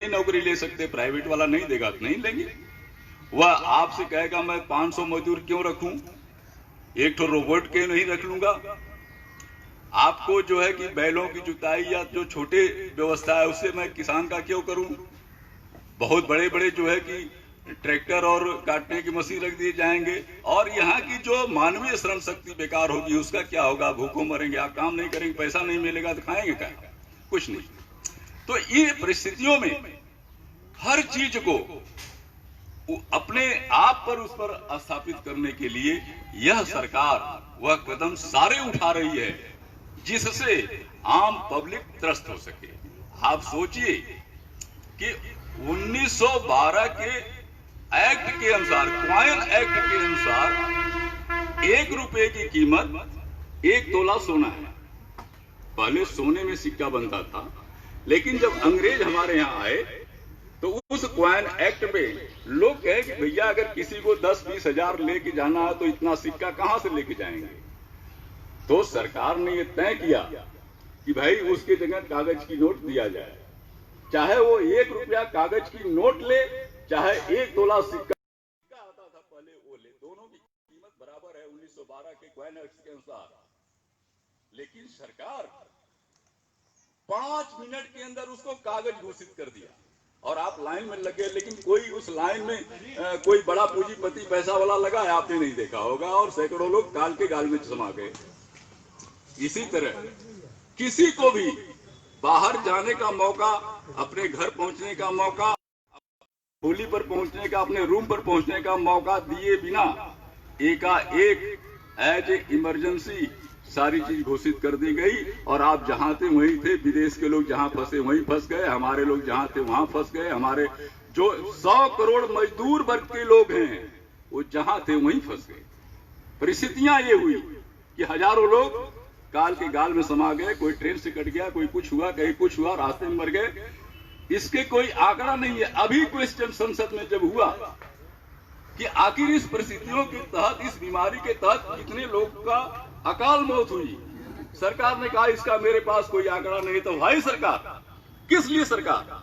नौकरी ले सकते, प्राइवेट वाला नहीं देगा तो नहीं लेंगे। वह आपसे कहेगा मैं 500 मजदूर क्यों रखूं, एक तो रोबोट क्यों नहीं रख लूंगा। आपको जो है कि बैलों की जुताई या जो छोटे व्यवस्था है उससे मैं किसान का क्यों करूं। बहुत बड़े बड़े जो है कि ट्रैक्टर और काटने की मशीन रख दिए जाएंगे और यहाँ की जो मानवीय श्रम शक्ति बेकार होगी उसका क्या होगा। भूखों मरेंगे, आप काम नहीं करेंगे, पैसा नहीं मिलेगा तो खाएंगे क्या, कुछ नहीं। तो ये परिस्थितियों में हर चीज को अपने आप पर उस पर स्थापित करने के लिए यह सरकार वह कदम सारे उठा रही है जिससे आम पब्लिक त्रस्त हो सके। आप सोचिए कि 1912 के एक्ट के अनुसार, क्वाइन एक्ट के अनुसार 1 रुपए की कीमत 1 तोला सोना है। पहले सोने में सिक्का बनता था, लेकिन जब अंग्रेज हमारे यहाँ आए तो उस क्वाइन एक्ट में लोग कहे कि भैया अगर किसी को 10-20 हजार लेके जाना है तो इतना सिक्का कहां से लेके जाएंगे। तो सरकार ने यह तय किया कि भाई उसकी जगह कागज की नोट दिया जाए, चाहे वो 1 रुपया कागज की नोट ले, चाहे 1 तोला सिक्का आता था पहले वो ले, दोनों की कीमत बराबर है 1912 के क्वाइन एक्ट के अनुसार। लेकिन सरकार 5 मिनट के अंदर उसको कागज घोषित कर दिया और आप लाइन में लगे, लेकिन कोई उस लाइन में कोई बड़ा पूंजीपति पैसा वाला लगा है आपने नहीं देखा होगा और सैकड़ों लोग काल के गाल में समा गए। इसी तरह किसी को भी बाहर जाने का मौका, अपने घर पहुंचने का मौका, होली पर पहुंचने का, अपने रूम पर पहुंचने का मौका दिए बिना एकाएक एज ए इमरजेंसी सारी चीज घोषित कर दी गई और आप जहां थे वहीं थे। विदेश के लोग जहां फंसे वहीं फंस गए, हमारे लोग जहां थे वहां फंस गए। हमारे जो 100 करोड़ मजदूर वर्ग के लोग हैं वो जहां थे वहीं फंस गए। परिस्थितियां ये हुई कि हजारों लोग काल के गाल में समा गए, कोई ट्रेन से कट गया, कोई कुछ हुआ, कहीं कुछ हुआ, रास्ते में मर गए। इसके कोई आंकड़ा नहीं है। अभी क्वेश्चन संसद में जब हुआ कि आखिर इस परिस्थितियों के तहत, इस बीमारी के तहत कितने लोग का अकाल मौत हुई, सरकार ने कहा इसका मेरे पास कोई आंकड़ा नहीं। तो भाई सरकार, किस लिए सरकार,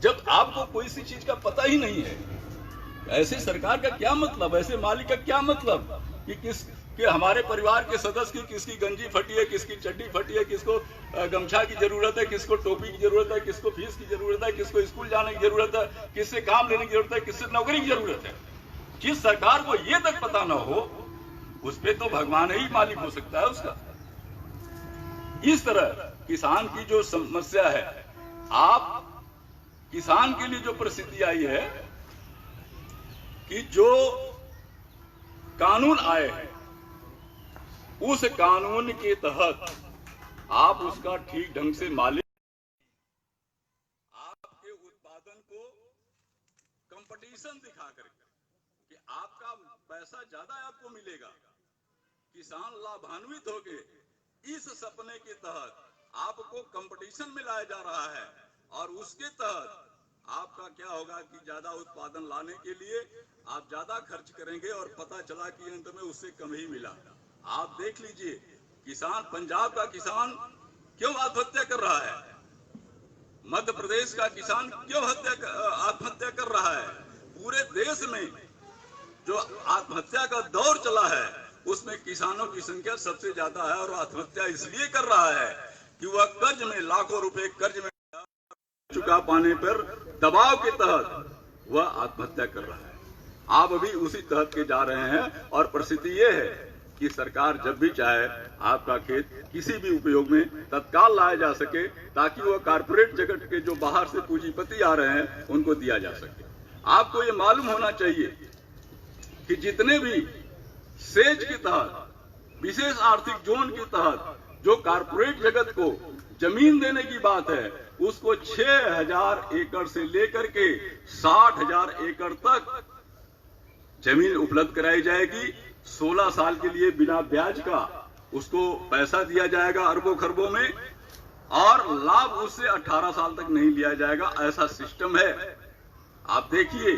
जब आपको कोई सी चीज का पता ही नहीं है, ऐसे सरकार का क्या मतलब, ऐसे मालिक का क्या मतलब कि हमारे परिवार के सदस्य की किसकी गंजी फटी है, किसकी चड्डी फटी है, किसको गमछा की जरूरत है, किसको टोपी की जरूरत है, किसको फीस की जरूरत है, किसको स्कूल जाने की जरूरत है, किससे काम लेने की जरूरत है, किससे नौकरी की जरूरत है। जिस सरकार को यह तक पता ना हो उस पे तो भगवान ही मालिक हो सकता है उसका। इस तरह किसान की जो समस्या है, आप किसान के लिए जो परिस्थिति आई है कि जो कानून आए हैं उस कानून के तहत आप उसका ठीक ढंग से मालिक, आपके उत्पादन को कंपटीशन दिखा करके कि आपका पैसा ज्यादा आपको मिलेगा, किसान लाभान्वित हो गए, इस सपने के तहत आपको कंपटीशन में लाया जा रहा है। और उसके तहत आपका क्या होगा कि ज्यादा उत्पादन लाने के लिए आप ज्यादा खर्च करेंगे और पता चला कि अंत में उससे कम ही मिला। आप देख लीजिए किसान, पंजाब का किसान क्यों आत्महत्या कर रहा है, मध्य प्रदेश का किसान क्यों आत्महत्या कर रहा है। पूरे देश में जो आत्महत्या का दौर चला है उसमें किसानों की संख्या सबसे ज्यादा है और आत्महत्या इसलिए कर रहा है कि वह कर्ज में, लाखों रुपए कर्ज में चुका पाने पर दबाव के तहत वह आत्महत्या कर रहा है। आप अभी उसी तहत के जा रहे हैं और परिस्थिति ये है कि सरकार जब भी चाहे आपका खेत किसी भी उपयोग में तत्काल लाया जा सके ताकि वह कारपोरेट जगत के जो बाहर से पूंजीपति आ रहे हैं उनको दिया जा सके। आपको ये मालूम होना चाहिए कि जितने भी सेज के तहत, विशेष आर्थिक जोन के तहत जो कारपोरेट जगत को जमीन देने की बात है उसको 6000 एकड़ से लेकर के 60,000 एकड़ तक जमीन उपलब्ध कराई जाएगी। 16 साल के लिए बिना ब्याज का उसको पैसा दिया जाएगा अरबों खरबों में, और लाभ उससे 18 साल तक नहीं लिया जाएगा। ऐसा सिस्टम है। आप देखिए